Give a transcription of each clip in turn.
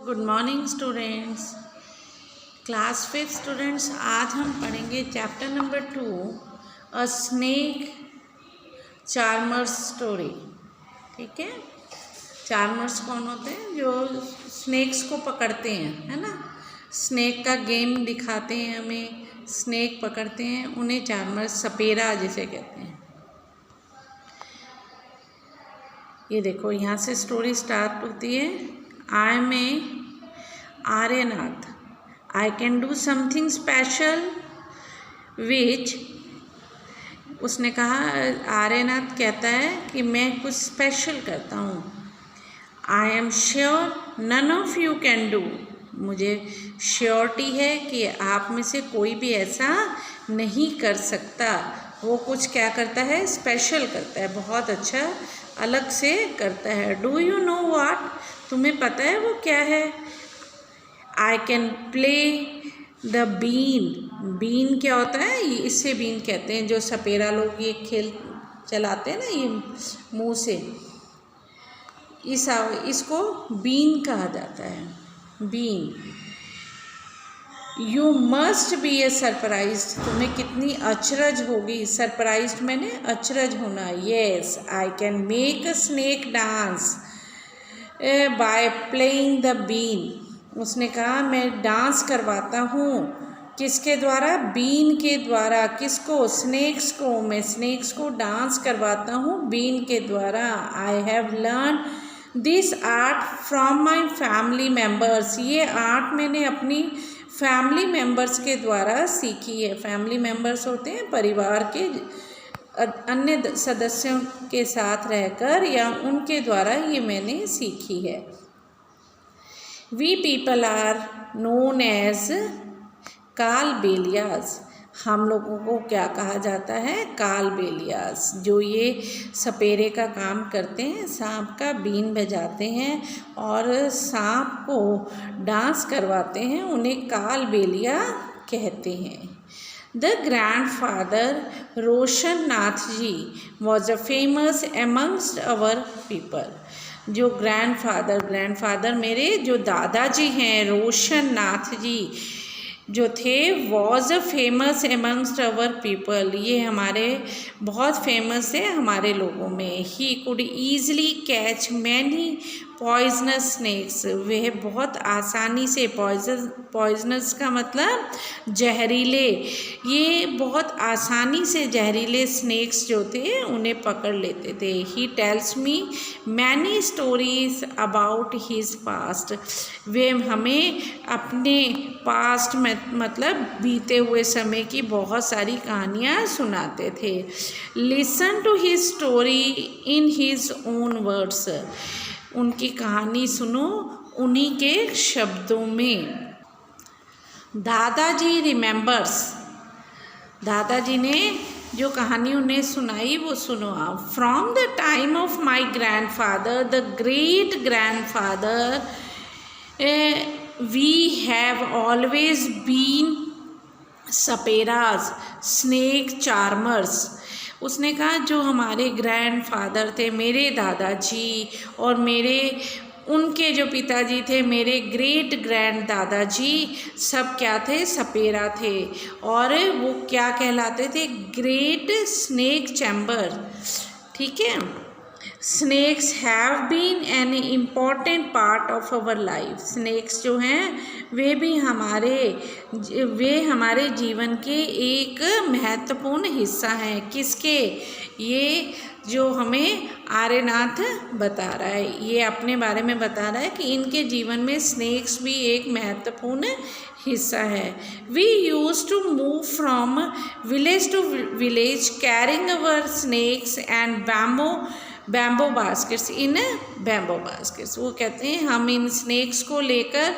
Good morning students. Class 5 students, आज हम पढ़ेंगे चैप्टर नंबर 2 अ स्नेक चार्मर्स स्टोरी। ठीक है, चार्मर्स कौन होते हैं? जो स्नेक्स को पकड़ते हैं, है ना। स्नेक का गेम दिखाते हैं हमें, स्नेक पकड़ते हैं, उन्हें चार्मर्स, सपेरा जिसे कहते हैं। ये देखो, यहाँ से स्टोरी स्टार्ट होती है। I am a Aryanath, I can do something special which. उसने कहा, आर्यनाथ कहता है कि मैं कुछ स्पेशल करता हूँ। I am sure none of you can do, मुझे श्योरिटी है कि आप में से कोई भी ऐसा नहीं कर सकता। वो कुछ क्या करता है? स्पेशल करता है, बहुत अच्छा अलग से करता है। डू यू नो व्हाट, तुम्हें पता है वो क्या है? I can play the been. बीन क्या होता है? इससे बीन कहते हैं, जो सपेरा लोग ये खेल चलाते हैं ना, ये मुंह से, इसको बीन कहा जाता है, बीन। You must be a surprise, तुम्हें कितनी अचरज होगी। सरप्राइज मैंने अचरज होना। Yes, I can make a snake dance by playing the been. उसने कहा, मैं डांस करवाता हूँ। किसके द्वारा? बीन के द्वारा। किसको? स्नेक्स को। मैं स्नेक्स को डांस करवाता हूँ बीन के द्वारा। I have learn this art from my family members, ये आर्ट मैंने अपनी फैमिली मेम्बर्स के द्वारा सीखी है। फैमिली मेम्बर्स होते हैं परिवार के अन्य सदस्यों के साथ रहकर, या उनके द्वारा ये मैंने सीखी है। We people are known as Kalbelias, हम लोगों को क्या कहा जाता है? कालबेलियाज। जो ये सपेरे का काम करते हैं, सांप का बीन बजाते हैं और सांप को डांस करवाते हैं, उन्हें कालबेलिया कहते हैं। The grandfather Roshan Nath ji was a famous amongst our people. जो ग्रैंडफादर मेरे जो दादाजी हैं, रोशन नाथ जी जो थे, was a famous amongst our people, ये हमारे बहुत फेमस है हमारे लोगों में। He could easily catch many poisonous snakes, वह बहुत आसानी से, पॉइजनस का मतलब जहरीले, ये बहुत आसानी से जहरीले स्नेक्स जो थे उन्हें पकड़ लेते थे। He tells me many stories about his past, वे हमें अपने पास्ट में मतलब बीते हुए समय की बहुत सारी कहानियाँ सुनाते थे। Listen to his story in his own words, उनकी कहानी सुनो उन्हीं के शब्दों में। दादाजी रिमेंबर्स, दादाजी ने जो कहानी उन्हें सुनाई वो सुनो आप। From the time of my grandfather, the great grandfather, we have always been saperas snake charmers. उसने कहा, जो हमारे ग्रैंडफादर थे, मेरे दादाजी और उनके जो पिताजी थे, मेरे ग्रेट ग्रैंड दादाजी, सब क्या थे? सपेरा थे। और वो क्या कहलाते थे? Great snake charmer. ठीक है। Snakes have been an important part of our life, snakes जो हैं वे हमारे जीवन के एक महत्वपूर्ण हिस्सा हैं। किसके? ये जो हमें आर्यनाथ बता रहा है, ये अपने बारे में बता रहा है कि इनके जीवन में स्नेक्स भी एक महत्वपूर्ण हिस्सा है। We use to move from village to village carrying our snakes and bamboo baskets in bamboo baskets. वो कहते हैं, हम इन स्नेक्स को लेकर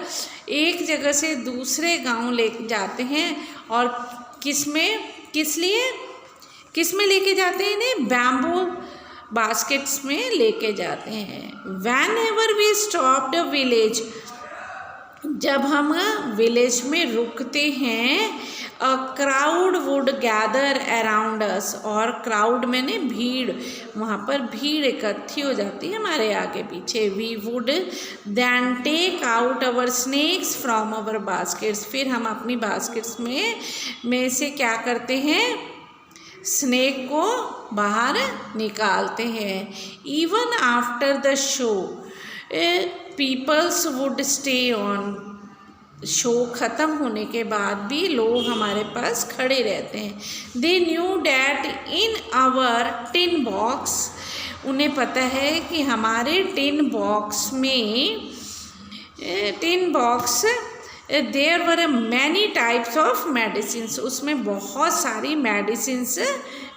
एक जगह से दूसरे गांव ले जाते हैं। और किस में लेके जाते हैं इन्हें? बैम्बो बास्केट्स में लेके जाते हैं। Whenever we stopped a village, जब हम विलेज में रुकते हैं, a crowd would gather around us, और क्राउड मैंने भीड़, वहाँ पर भीड़ इकट्ठी हो जाती है हमारे आगे पीछे। We would then take out our snakes from our baskets, फिर हम अपनी बास्केट्स में से क्या करते हैं, स्नैक को बाहर निकालते हैं। Even after the show peoples would stay on, show ख़त्म होने के बाद भी लोग हमारे पास खड़े रहते हैं। They knew that in our tin box, उन्हें पता है कि हमारे tin box there were many types of medicines, उसमें बहुत सारी मेडिसिन्स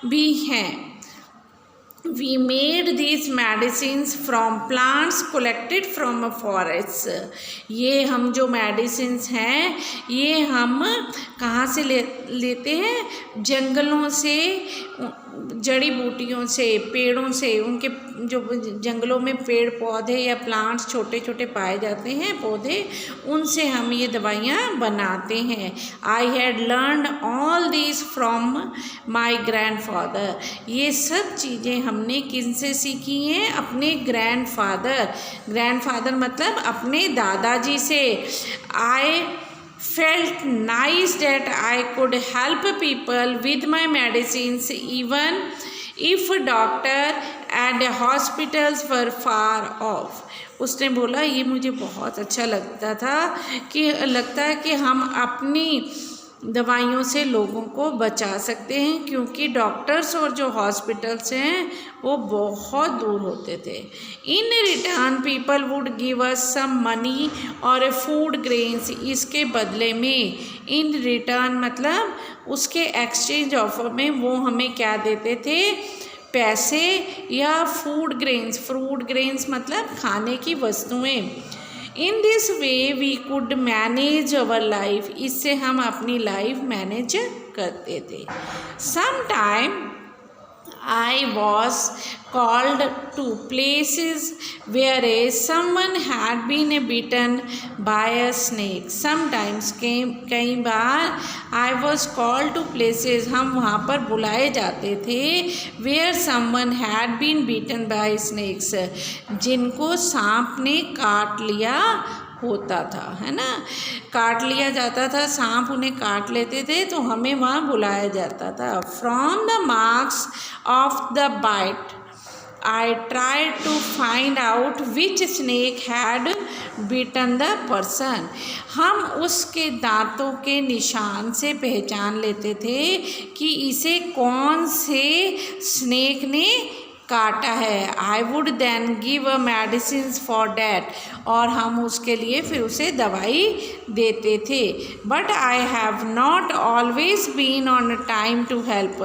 भी हैं। We made these medicines from plants collected from a forest, ये हम जो मेडिसिन्स हैं ये हम कहाँ से लेते हैं, जंगलों से, जड़ी बूटियों से, पेड़ों से, उनके जो जंगलों में पेड़ पौधे या प्लांट्स छोटे छोटे पाए जाते हैं पौधे, उनसे हम ये दवाइयाँ बनाते हैं। I had learned all this from my grandfather, ये सब चीज़ें हमने किन से सीखी हैं, अपने ग्रैंडफादर मतलब अपने दादाजी से। आई felt nice that I could help people with my medicines even if doctor and hospitals were far off, उसने बोला ये मुझे बहुत अच्छा लगता है कि हम अपनी दवाइयों से लोगों को बचा सकते हैं, क्योंकि डॉक्टर्स और जो हॉस्पिटल्स हैं वो बहुत दूर होते थे। In return people would give us some money और फूड ग्रेन्स, इसके बदले में, इन रिटर्न मतलब उसके एक्सचेंज ऑफर में वो हमें क्या देते थे, पैसे या फूड ग्रेन्स मतलब खाने की वस्तुएं। In this way we could manage our life, इससे हम अपनी लाइफ मैनेज करते थे। Some time I was called to places where someone had been bitten by a snake. Sometimes कई बार I was called to places, हम वहाँ पर बुलाए जाते थे, where someone had been bitten by snakes, जिनको सांप ने काट लिया होता था, है ना, काट लिया जाता था, सांप उन्हें काट लेते थे तो हमें वहाँ बुलाया जाता था। From the marks of the bite I tried to find out which snake had bitten the person, हम उसके दांतों के निशान से पहचान लेते थे कि इसे कौन से स्नेक ने काटा है। I would then give a medicine for that, और हम उसके लिए फिर उसे दवाई देते थे। But I have not always been on time to help,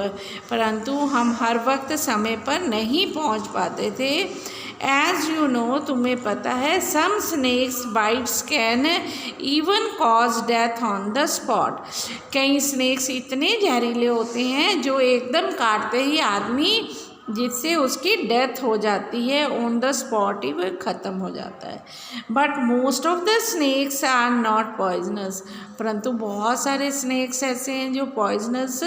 परंतु हम हर वक्त समय पर नहीं पहुंच पाते थे। एज यू नो, तुम्हें पता है, some snakes bites can even cause death on the spot, कई स्नेक्स इतने जहरीले होते हैं जो एकदम काटते ही आदमी, जिससे उसकी डेथ हो जाती है, ऑन द स्पॉट ही वह ख़त्म हो जाता है। But most of the snakes are not poisonous, परंतु बहुत सारे स्नेक्स ऐसे हैं जो पॉइजनस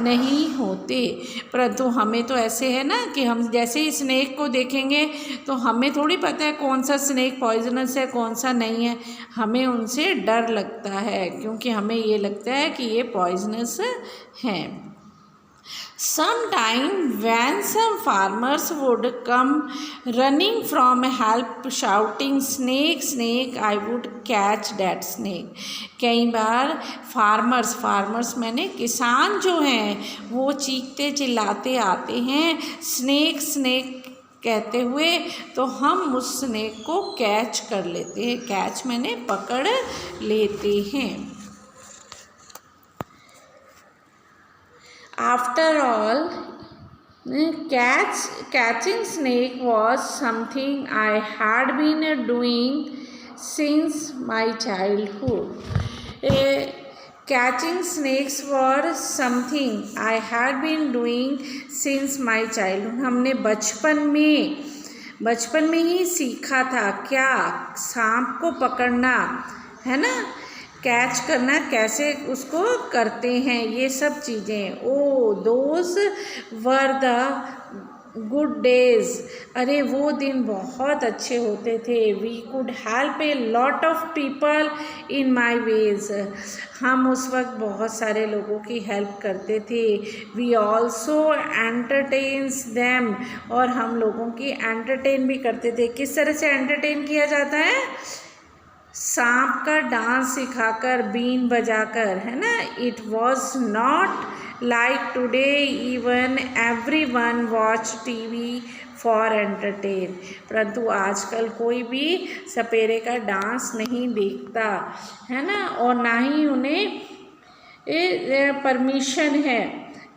नहीं होते। परंतु हमें तो ऐसे है ना कि हम जैसे ही स्नेक को देखेंगे तो हमें थोड़ी पता है कौन सा स्नेक पॉइजनस है कौन सा नहीं है, हमें उनसे डर लगता है क्योंकि हमें ये लगता है कि ये पॉइजनस हैं। Sometime when some farmers would come running from help shouting snake snake, I would catch that snake. कई बार फार्मर्स मैंने किसान जो हैं वो चीखते चिल्लाते आते हैं स्नेक स्नेक कहते हुए, तो हम उस स्नेक को कैच कर लेते हैं, कैच मैंने पकड़ लेते हैं। After all, catching snake was something I had been doing since my childhood. Catching snakes were something I had been doing since my childhood. हमने बचपन में ही सीखा था क्या, सांप को पकड़ना, है ना, कैच करना कैसे उसको करते हैं, ये सब चीज़ें। Oh those were the good days, अरे वो दिन बहुत अच्छे होते थे। We could help a lot of people in my ways, हम उस वक्त बहुत सारे लोगों की हेल्प करते थे। वी ऑल्सो एंटरटेन्स देम, और हम लोगों की एंटरटेन भी करते थे। किस तरह से एंटरटेन किया जाता है? सांप का डांस सिखाकर, बीन बजाकर, है ना। It was not like today even everyone watch TV for entertain, परंतु आजकल कोई भी सपेरे का डांस नहीं देखता, है ना, और ना ही उन्हें परमिशन है,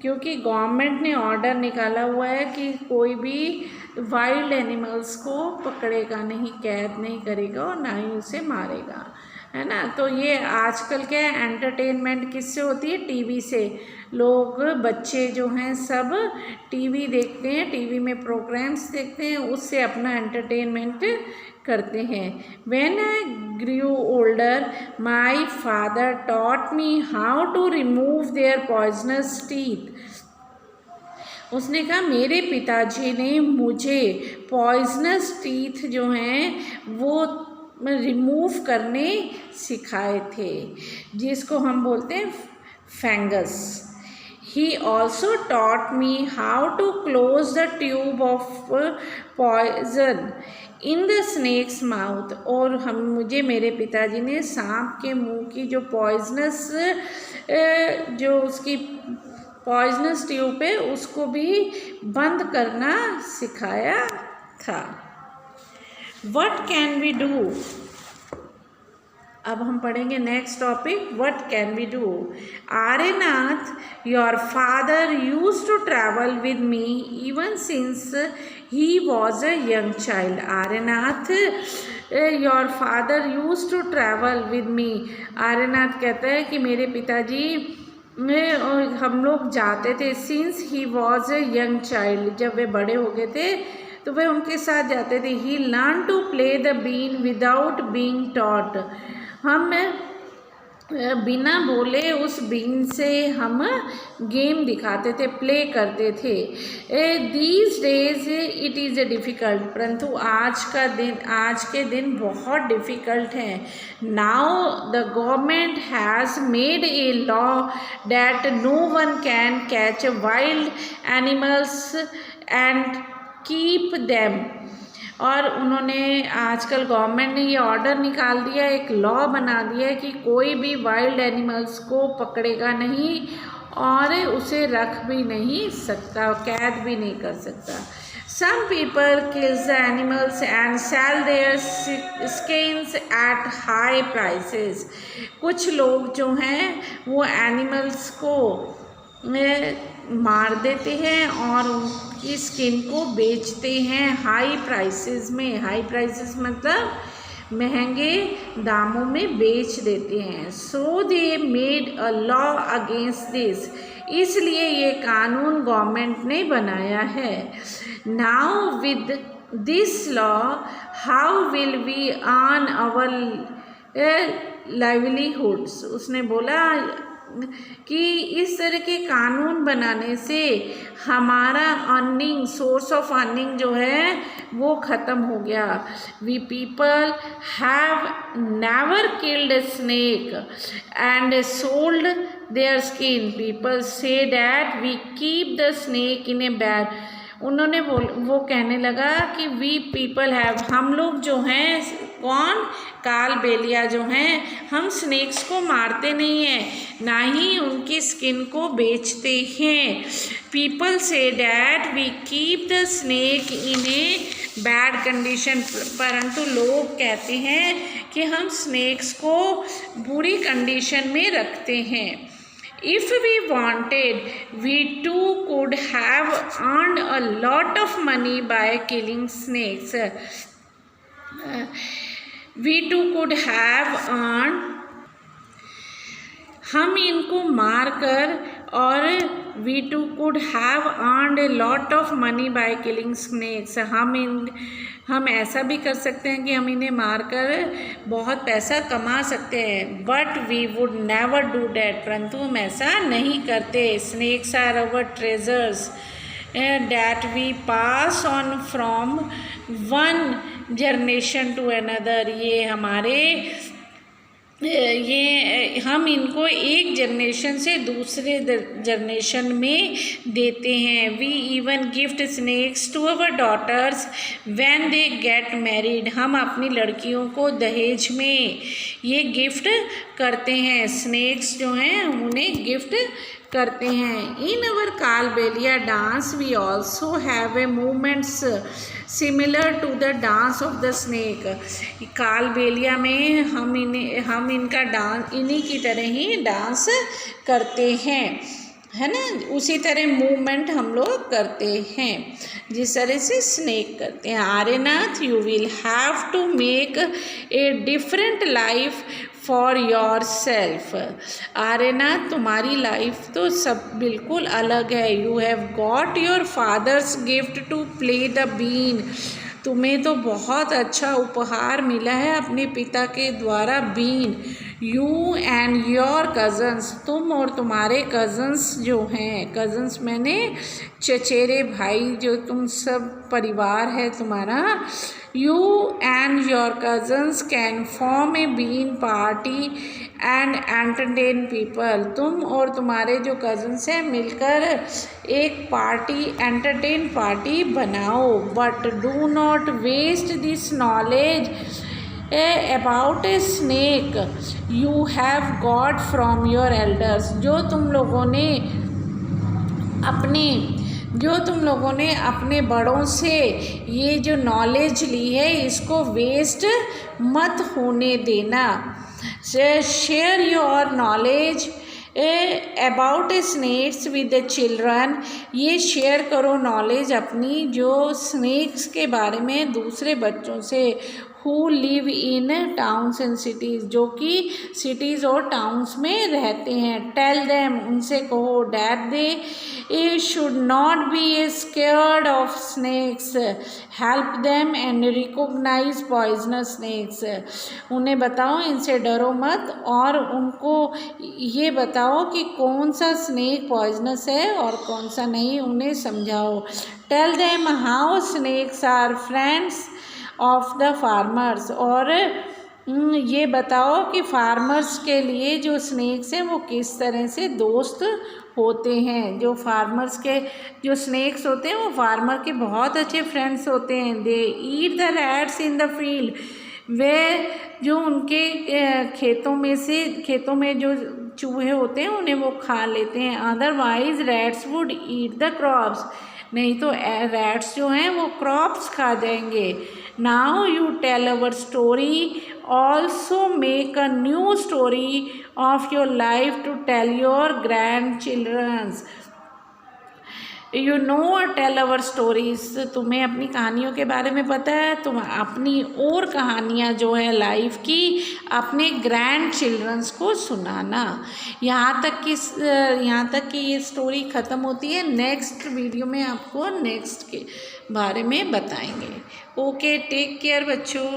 क्योंकि गवर्नमेंट ने ऑर्डर निकाला हुआ है कि कोई भी वाइल्ड एनिमल्स को पकड़ेगा नहीं, कैद नहीं करेगा और ना ही उसे मारेगा, है ना। तो ये आजकल क्या एंटरटेनमेंट किससे होती है? टीवी से। लोग, बच्चे जो हैं सब टीवी देखते हैं, टीवी में प्रोग्राम्स देखते हैं, उससे अपना एंटरटेनमेंट करते हैं। When I grew older, my father taught me how to remove their poisonous teeth. उसने कहा मेरे पिताजी ने मुझे पॉइजनस टीथ जो हैं वो रिमूव करने सिखाए थे, जिसको हम बोलते हैं fungus. He also taught me how to close the tube of poison in the snake's mouth, और मुझे मेरे पिताजी ने सांप के मुंह की जो पॉइजनस जो उसकी पॉइजनस ट्यूब है उसको भी बंद करना सिखाया था। What can we do? अब हम पढ़ेंगे next topic, what can we do. Aryanath, your father used to travel with me even since he was a young child. Aryanath, your father used to travel with me. Aryanath कहता है कि मेरे पिताजी हम लोग जाते थे, since he was a young child, जब वे बड़े हो गए थे तो वे उनके साथ जाते थे। He learn to play the been without being taught, हम बिना बोले उस बीन से हम गेम दिखाते थे, प्ले करते थे। These days it is a difficult, परंतु आज के दिन बहुत डिफ़िकल्ट हैं। Now the government has made a law that no one can catch wild animals and keep them, और उन्होंने आजकल गवर्नमेंट ने ये ऑर्डर निकाल दिया, एक लॉ बना दिया है कि कोई भी वाइल्ड एनिमल्स को पकड़ेगा नहीं और उसे रख भी नहीं सकता, कैद भी नहीं कर सकता। Some people kill the animals and sell their skins at high prices. कुछ लोग जो हैं वो एनिमल्स को मार देते हैं और उनकी स्किन को बेचते हैं हाई प्राइसेस में। हाई प्राइसेस मतलब महंगे दामों में बेच देते हैं। So they made a law against this, इसलिए ये कानून गवर्नमेंट ने बनाया है। Now with this law how will we earn our livelihoods, उसने बोला कि इस तरह के कानून बनाने से हमारा अर्निंग, सोर्स ऑफ अर्निंग जो है वो ख़त्म हो गया। We people have never killed a snake and sold their skin, people say that we keep the snake in a bag. उन्होंने वो कहने लगा कि वी पीपल हैव, हम लोग जो हैं, कौन, कालबेलिया जो हैं, हम स्नेक्स को मारते नहीं हैं, ना ही उनकी स्किन को बेचते हैं। People say that we keep the snake in a bad condition, परंतु लोग कहते हैं कि हम स्नेक्स को बुरी कंडीशन में रखते हैं। If we wanted, we too could have earned a lot of money by killing snakes. We too could have earned, हम इनको मार कर और we too could have earned a lot of money by killing snakes. हम ऐसा भी कर सकते हैं कि हम इन्हें मारकर बहुत पैसा कमा सकते हैं, but we would never do that, परंतु हम ऐसा नहीं करते. Snakes are our treasures that we pass on from one generation to another. हम इनको एक जनरेशन से दूसरे जनरेशन में देते हैं. We even gift snakes to our daughters when they get married. हम अपनी लड़कियों को दहेज में ये गिफ्ट करते हैं. स्नेक्स जो हैं हम उन्हें गिफ्ट करते हैं. In our Kalbelia dance we also have a movements similar to the dance of the snake. Kalbelia में हम इनका डांस इन्हीं की तरह ही डांस करते हैं, है ना. उसी तरह मूवमेंट हम लोग करते हैं जिस तरह से स्नेक करते हैं. Aryanath, you will have to make a different life for yourself. Aryanath, तुम्हारी लाइफ तो सब बिल्कुल अलग है. You have got your father's gift to play the been. तुम्हें तो बहुत अच्छा उपहार मिला है अपने पिता के द्वारा, बीन. यू एंड योर कज़न्स, तुम और तुम्हारे कज़न्स जो हैं, कज़न्स मैंने चचेरे भाई, जो तुम सब परिवार है तुम्हारा. You and your cousins can form a been party and entertain people. तुम और तुम्हारे जो कज़न्स हैं मिलकर एक पार्टी, एंटरटेन पार्टी बनाओ. But do not waste this knowledge about a snake you have got from your elders. जो तुम लोगों ने अपने बड़ों से ये जो नॉलेज ली है इसको वेस्ट मत होने देना. Share your knowledge about snakes with the children. ये शेयर करो नॉलेज अपनी जो स्नेक्स के बारे में दूसरे बच्चों से. who live in towns and cities, जो कि सिटीज़ और टाउन्स में रहते हैं. tell them, उनसे कहो, that they should not be scared of snakes. help them and recognize poisonous snakes. उन्हें बताओ इनसे डरो मत, और उनको ये बताओ कि कौन सा स्नेक पॉइजनस है और कौन सा नहीं, उन्हें समझाओ. tell them how snakes are friends of the farmers. और ये बताओ कि फार्मर्स के लिए जो स्नेक्स हैं वो किस तरह से दोस्त होते हैं. जो फार्मर्स के जो स्नेक्स होते हैं वो फार्मर के बहुत अच्छे फ्रेंड्स होते हैं. They eat the rats in the field. वे जो उनके खेतों में जो चूहे होते हैं उन्हें वो खा लेते हैं. Otherwise rats would eat the crops. नहीं तो रैट्स जो हैं वो क्रॉप्स खा जाएंगे. Now you tell our story, also make a new story of your life to tell your grandchildrens. You know tell our stories. तुम्हें अपनी कहानियों के बारे में पता है, तुम अपनी और कहानियाँ जो है लाइफ की अपने ग्रैंड चिल्ड्रंस को सुनाना. यहाँ तक कि ये स्टोरी ख़त्म होती है. नेक्स्ट वीडियो में आपको नेक्स्ट के बारे में बताएंगे. ओके, टेक केयर बच्चों.